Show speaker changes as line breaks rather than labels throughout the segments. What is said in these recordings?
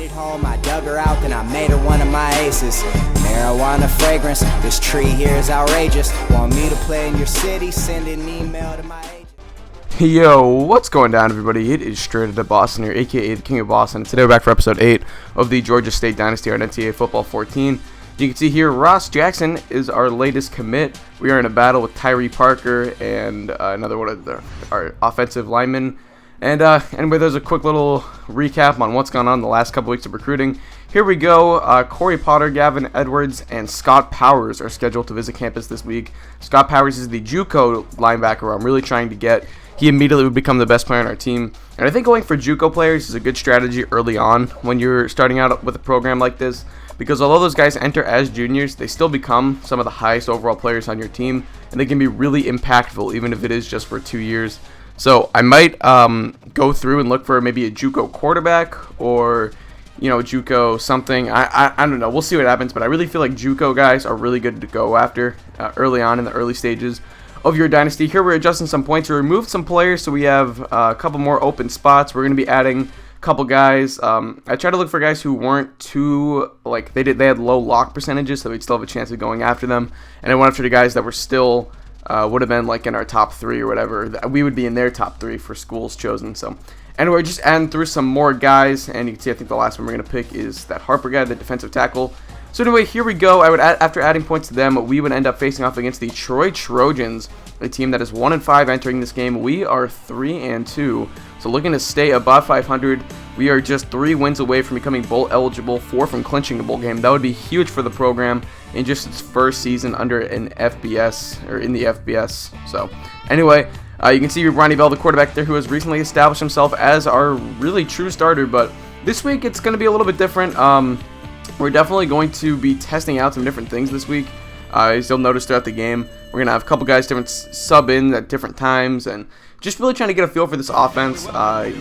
it home, I dug her out, then I made her one of my aces. Marijuana fragrance, this tree here is outrageous. Want me to play in your city? Send an email to my agent.
Yo, what's going down, everybody? It is Straight Outta Boston here, aka the King of Boston. Today we're back for episode 8 of the Georgia State Dynasty on NCAA Football 14. You can see here, Ross Jackson is our latest commit. We are in a battle with Tyree Parker and another one of our offensive linemen. And anyway, there's a quick little recap on what's gone on the last couple weeks of recruiting. Here we go. Corey Potter, Gavin Edwards, and Scott Powers are scheduled to visit campus this week. Scott Powers is the JUCO linebacker I'm really trying to get. He immediately would become the best player on our team. And I think going for JUCO players is a good strategy early on when you're starting out with a program like this. Because although those guys enter as juniors, they still become some of the highest overall players on your team. And they can be really impactful even if it is just for 2 years. So I might go through and look for maybe a JUCO quarterback or, you know, JUCO something. I don't know. We'll see what happens. But I really feel like JUCO guys are really good to go after early on in the early stages of your dynasty. Here we're adjusting some points. We removed some players, so we have a couple more open spots. We're going to be adding a couple guys. I tried to look for guys who weren't too, like, they had low lock percentages, so we'd still have a chance of going after them. And I went after the guys that were still would have been like in our top 3 or whatever. We would be in their top 3 for schools chosen. So anyway, just adding through some more guys, and you can see I think the last one we're going to pick is that Harper guy, the defensive tackle. So anyway, here we go. After adding points to them, we would end up facing off against the Troy Trojans, a team that is 1-5 entering this game. We are 3-2, so looking to stay above 500. We are just 3 wins away from becoming bowl eligible, 4 from clinching a bowl game. That would be huge for the program in just its first season under an FBS, or in the FBS. So anyway, you can see Ronnie Bell, the quarterback there, who has recently established himself as our really true starter. But this week it's going to be a little bit different. We're definitely going to be testing out some different things this week. As you'll notice throughout the game, we're going to have a couple guys different sub in at different times, and just really trying to get a feel for this offense.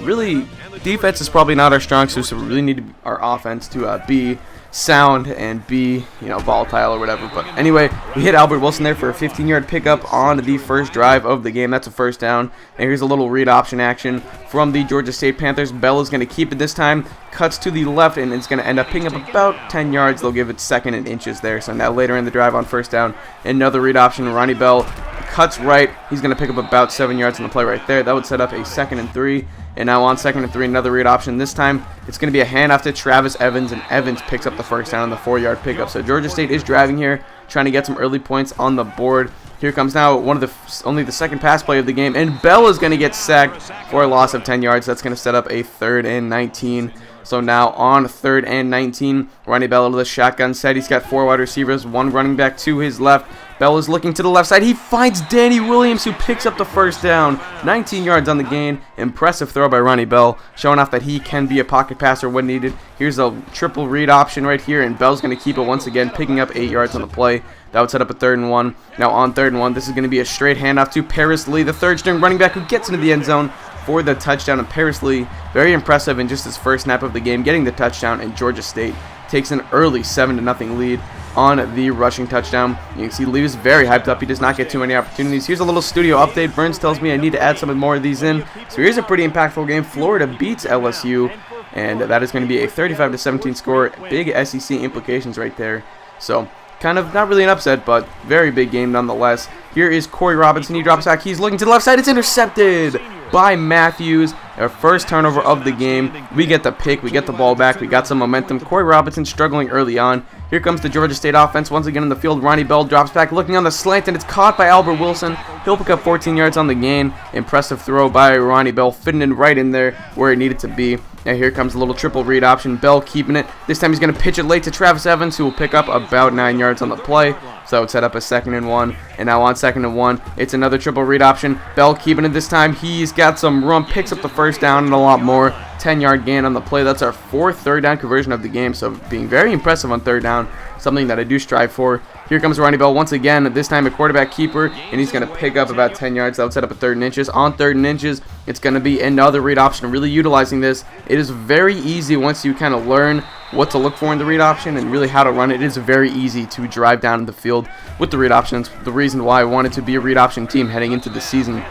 Really, defense is probably not our strong suit, so we really need our offense to be sound and be, you know, volatile or whatever. But anyway, we hit Albert Wilson there for a 15-yard pickup on the first drive of the game. That's a first down. And here's a little read option action from the Georgia State Panthers. Bell is going to keep it this time, cuts to the left, and it's going to end up picking up about 10 yards. They'll give it second and inches there. So now later in the drive on first down, another read option. Ronnie Bell cuts right. He's going to pick up about 7 yards on the play right there. That would set up a 2nd and 3. And now on 2nd and 3, another read option. This time, it's going to be a handoff to Travis Evans, and Evans picks up the first down on the 4-yard pickup. So Georgia State is driving here, trying to get some early points on the board. Here comes now only the second pass play of the game, and Bell is going to get sacked for a loss of 10 yards. That's going to set up a 3rd and 19. So now on 3rd and 19, Ronnie Bell out of the shotgun set. He's got 4 wide receivers, 1 running back to his left. Bell is looking to the left side. He finds Danny Williams, who picks up the first down. 19 yards on the gain. Impressive throw by Ronnie Bell, showing off that he can be a pocket passer when needed. Here's a triple read option right here, and Bell's going to keep it once again, picking up 8 yards on the play. That would set up a 3rd and 1. Now on 3rd and 1, this is going to be a straight handoff to Paris Lee, the 3rd-string running back, who gets into the end zone for the touchdown. And Paris Lee, very impressive in just his first snap of the game, getting the touchdown, and Georgia State takes an early 7-0 lead on the rushing touchdown. You can see Lee was very hyped up. He does not get too many opportunities. Here's a little studio update. Burns tells me I need to add some more of these in. So here's a pretty impactful game. Florida beats LSU, and that is going to be a 35-17 score. Big SEC implications right there. So kind of not really an upset, but very big game nonetheless. Here is Corey Robinson. He drops back. He's looking to the left side. It's intercepted by Matthews. Our first turnover of the game. We get the pick. We get the ball back. We got some momentum. Corey Robinson struggling early on. Here comes the Georgia State offense once again in the field. Ronnie Bell drops back, looking on the slant, and it's caught by Albert Wilson. He'll pick up 14 yards on the gain. Impressive throw by Ronnie Bell, fitting it right in there where it needed to be. Now here comes a little triple read option. Bell keeping it. This time he's going to pitch it late to Travis Evans, who will pick up about 9 yards on the play. So it would set up a 2nd and 1. And now on 2nd and 1, it's another triple read option. Bell keeping it this time. He's got some room, picks up the first down and a lot more. 10-yard gain on the play. That's our 4th 3rd down conversion of the game. So being very impressive on 3rd down, something that I do strive for. Here comes Ronnie Bell once again, this time a quarterback keeper, and he's going to pick up about 10 yards. That would set up a 3rd and inches. On 3rd and inches, it's going to be another read option. Really utilizing this. It is very easy once you kind of learn what to look for in the read option and really how to run it. It is very easy to drive down the field with the read options. The reason why I wanted to be a read option team heading into the season.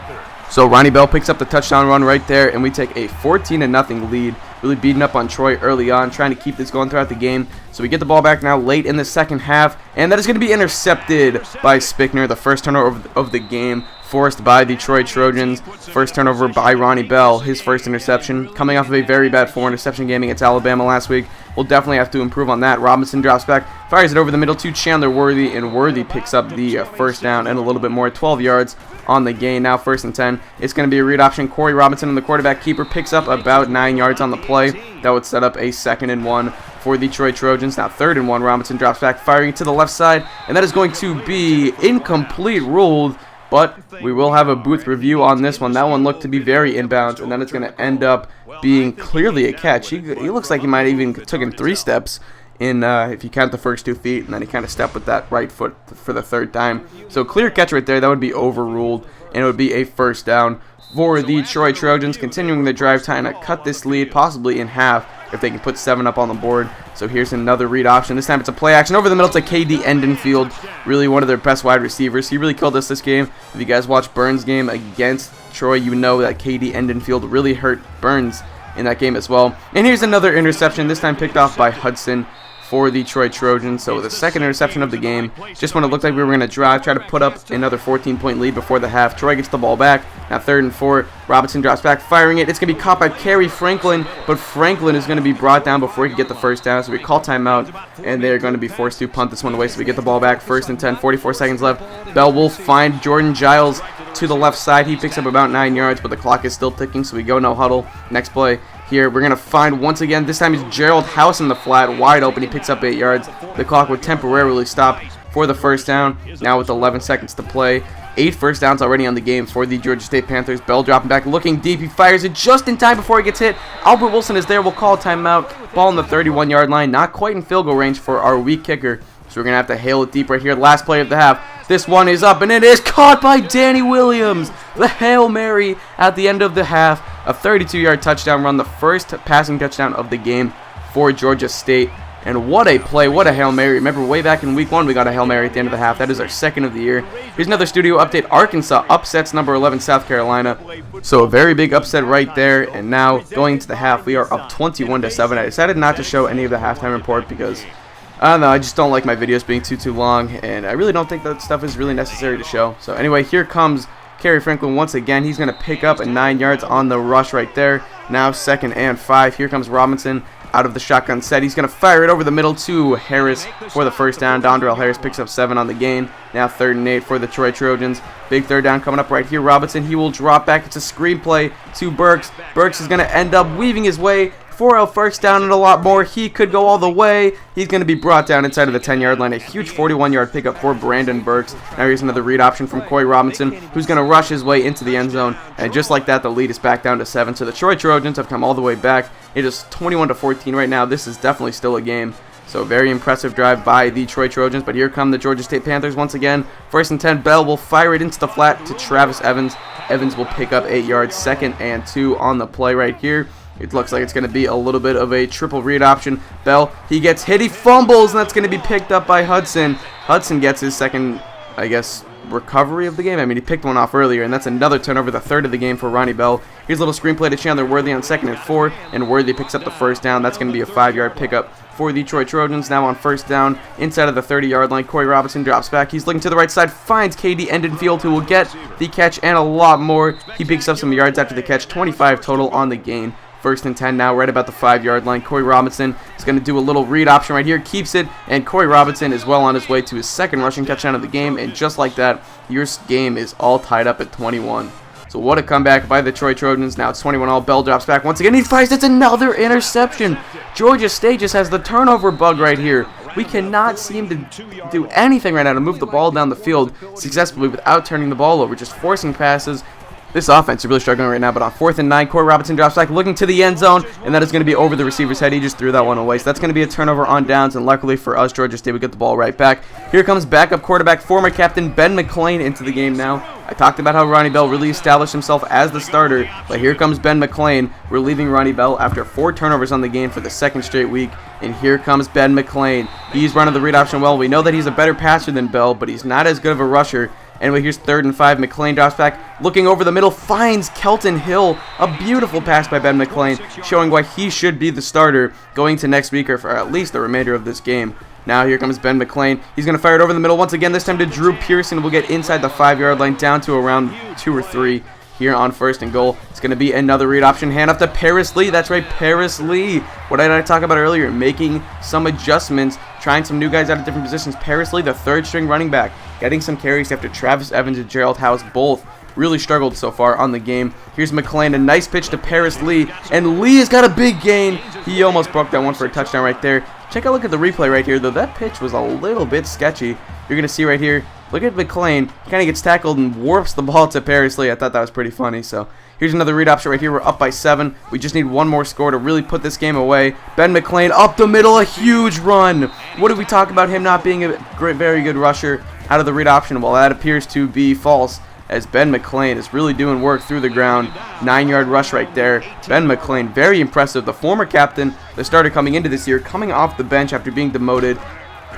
So Ronnie Bell picks up the touchdown run right there, and we take a 14-0 lead really beating up on Troy early on, trying to keep this going throughout the game. So we get the ball back now late in the second half, and that is going to be intercepted by Spickner, the first turnover of the game, forced by the Troy Trojans. First turnover by Ronnie Bell, his first interception, coming off of a very bad 4-interception game against Alabama last week. We'll definitely have to improve on that. Robinson drops back, fires it over the middle to Chandler Worthy, and Worthy picks up the first down and a little bit more, 12 yards on the gain. Now 1st and 10. It's going to be a read option. Corey Robinson, the quarterback keeper, picks up about 9 yards on the play. That would set up a 2nd and 1 for the Troy Trojans. Now 3rd and 1. Robinson drops back, firing it to the left side, and that is going to be incomplete ruled. But we will have a booth review on this one. That one looked to be very inbounds, and then it's going to end up being clearly a catch. He looks like he might have even took in 3 steps in if you count the first 2 feet, and then he kind of stepped with that right foot for the 3rd time. So clear catch right there. That would be overruled, and it would be a 1st down for the Troy Trojans, continuing the drive, trying to cut this lead possibly in half if they can put 7 up on the board. So here's another read option. This time it's a play action over the middle to KD Endenfield, really one of their best wide receivers. He really killed us this game. If you guys watch Burns' game against Troy, you know that KD Endenfield really hurt Burns in that game as well. And here's another interception, this time picked off by Hudson for the Troy Trojans. So the 2nd interception of the game, just when it looked like we were going to drive, try to put up another 14-point lead before the half. Troy gets the ball back. Now 3rd and 4. Robinson drops back, firing it. It's going to be caught by Kerry Franklin, but Franklin is going to be brought down before he can get the 1st down. So we call timeout, and they're going to be forced to punt this one away. So we get the ball back. 1st and 10, 44 seconds left. Bell will find Jordan Giles to the left side. He picks up about 9 yards, but the clock is still ticking, so we go no huddle. Next play. Here, we're going to find once again, this time it's Gerald House in the flat, wide open. He picks up 8 yards. The clock would temporarily stop for the 1st down. Now with 11 seconds to play. 8 first downs already on the game for the Georgia State Panthers. Bell dropping back, looking deep. He fires it just in time before he gets hit. Albert Wilson is there. We'll call a timeout. Ball on the 31-yard line. Not quite in field goal range for our weak kicker. So we're going to have to hail it deep right here. Last play of the half. This one is up, and it is caught by Danny Williams. The Hail Mary at the end of the half. A 32-yard touchdown run, the first passing touchdown of the game for Georgia State. And what a play, what a Hail Mary. Remember, way back in week 1, we got a Hail Mary at the end of the half. That is our 2nd of the year. Here's another studio update. Arkansas upsets number 11 South Carolina. So a very big upset right there. And now, going into the half, we are up 21-7. I decided not to show any of the halftime report because I don't know, I just don't like my videos being too long, and I really don't think that stuff is really necessary to show. So anyway, here comes Kerry Franklin once again. He's going to pick up 9 yards on the rush right there. Now 2nd and 5. Here comes Robinson out of the shotgun set. He's going to fire it over the middle to Harris for the 1st down. Dondrell Harris picks up 7 on the gain. Now 3rd and 8 for the Troy Trojans. Big 3rd down coming up right here. Robinson, he will drop back. It's a screenplay to Burks. Burks is going to end up weaving his way for a 1st down and a lot more. He could go all the way. He's going to be brought down inside of the 10-yard line. A huge 41-yard pickup for Brandon Burks. Now here's another read option from Corey Robinson, who's going to rush his way into the end zone. And just like that, the lead is back down to 7. So the Troy Trojans have come all the way back. It is 21-14 right now. This is definitely still a game. So very impressive drive by the Troy Trojans. But here come the Georgia State Panthers once again. 1st and 10. Bell will fire it into the flat to Travis Evans. Evans will pick up 8 yards. 2nd and 2 on the play right here. It looks like it's going to be a little bit of a triple read option. Bell, he gets hit, he fumbles, and that's going to be picked up by Hudson. Hudson gets his 2nd, I guess, recovery of the game. I mean, he picked one off earlier, and that's another turnover, the 3rd of the game for Ronnie Bell. Here's a little screenplay to Chandler Worthy on 2nd and 4, and Worthy picks up the 1st down. That's going to be a 5-yard pickup for the Troy Trojans. Now on 1st down, inside of the 30-yard line, Corey Robinson drops back. He's looking to the right side, finds KD Endenfield, who will get the catch and a lot more. He picks up some yards after the catch, 25 total on the gain. 1st and 10 now, right about the 5-yard line. Corey Robinson is going to do a little read option right here, keeps it, and Corey Robinson is well on his way to his 2nd rushing touchdown of the game, and just like that, your game is all tied up at 21. So what a comeback by the Troy Trojans. Now it's 21-all. Bell drops back once again. He fires. It's another interception. Georgia State just has the turnover bug right here. We cannot seem to do anything right now to move the ball down the field successfully without turning the ball over, just forcing passes. This offense is really struggling right now, but on 4th and 9, Corey Robinson drops back, looking to the end zone, and that is going to be over the receiver's head. He just threw that one away, so that's going to be a turnover on downs, and luckily for us, Georgia State, we get the ball right back. Here comes backup quarterback, former captain Ben McLane into the game now. I talked about how Ronnie Bell really established himself as the starter, but here comes Ben McLane, relieving Ronnie Bell after 4 turnovers on the game for the 2nd straight week, and here comes Ben McLane. He's running the read option well. We know that he's a better passer than Bell, but he's not as good of a rusher. Anyway, here's 3rd and 5. McLane drops back, looking over the middle, finds Kelton Hill. A beautiful pass by Ben McLane, showing why he should be the starter going to next week or for at least the remainder of this game. Now here comes Ben McLane. He's going to fire it over the middle once again, this time to Drew Pearson. We'll get inside the 5-yard line, down to around 2 or 3 here on 1st and goal. It's going to be another read option. Hand off to Paris Lee. That's right, Paris Lee. What did I talk about earlier? Making some adjustments, trying some new guys out of different positions. Paris Lee, the 3rd-string running back, getting some carries after Travis Evans and Gerald House both really struggled so far on the game. Here's McLane, a nice pitch to Paris Lee, and Lee has got a big gain. He almost broke that one for a touchdown right there. Check a look at the replay right here, though. That pitch was a little bit sketchy. You're going to see right here, look at McLane. He kind of gets tackled and warps the ball to Paris Lee. I thought that was pretty funny. So here's another read option right here. We're up by 7. We just need one more score to really put this game away. Ben McLane up the middle, a huge run. What did we talk about him not being a very good rusher out of the read option? Well, that appears to be false, as Ben McLane is really doing work through the ground. 9-yard rush right there. Ben McLane, very impressive. The former captain, the starter coming into this year, coming off the bench after being demoted.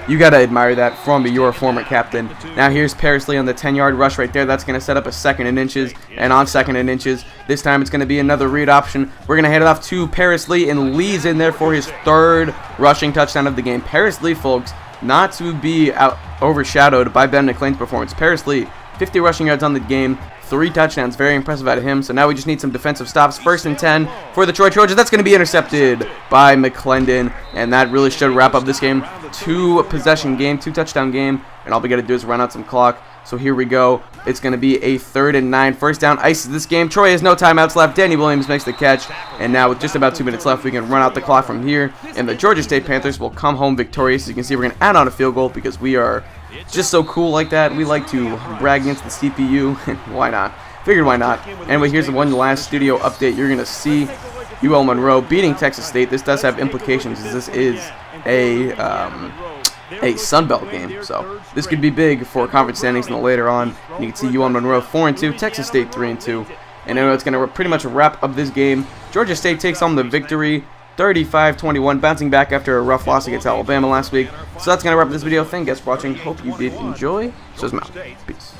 You got to admire that from your former captain. Now here's Paris Lee on the 10-yard rush right there. That's going to set up a 2nd and inches. And on 2nd and inches, this time it's going to be another read option. We're going to hand it off to Paris Lee, and Lee's in there for his 3rd rushing touchdown of the game. Paris Lee, folks, not to be overshadowed by Ben McLane's performance. Paris Lee, 50 rushing yards on the game, 3 touchdowns, very impressive out of him. So now we just need some defensive stops. 1st and 10 for the Troy Trojans. That's going to be intercepted by McClendon, and that really should wrap up this game. 2-possession game, 2-touchdown game, and all we got to do is run out some clock. So here we go. It's going to be a 3rd and 9. 1st down ices this game. Troy has no timeouts left. Danny Williams makes the catch, and now with just about 2 minutes left, we can run out the clock from here, and the Georgia State Panthers will come home victorious. As you can see, we're going to add on a field goal because we are just so cool like that. We like to brag against the CPU. Why not? Figured why not. Anyway, here's one last studio update. You're going to see UL Monroe beating Texas State. This does have implications, as this is a Sun Belt game. So this could be big for conference standings later on. You can see UL Monroe 4-2, Texas State 3-2. And anyway, it's going to pretty much wrap up this game. Georgia State takes home the victory, 35-21, bouncing back after a rough loss against Alabama last week. So that's going to wrap up this video. Thank you guys for watching. Hope you did enjoy. So I'm out. Peace.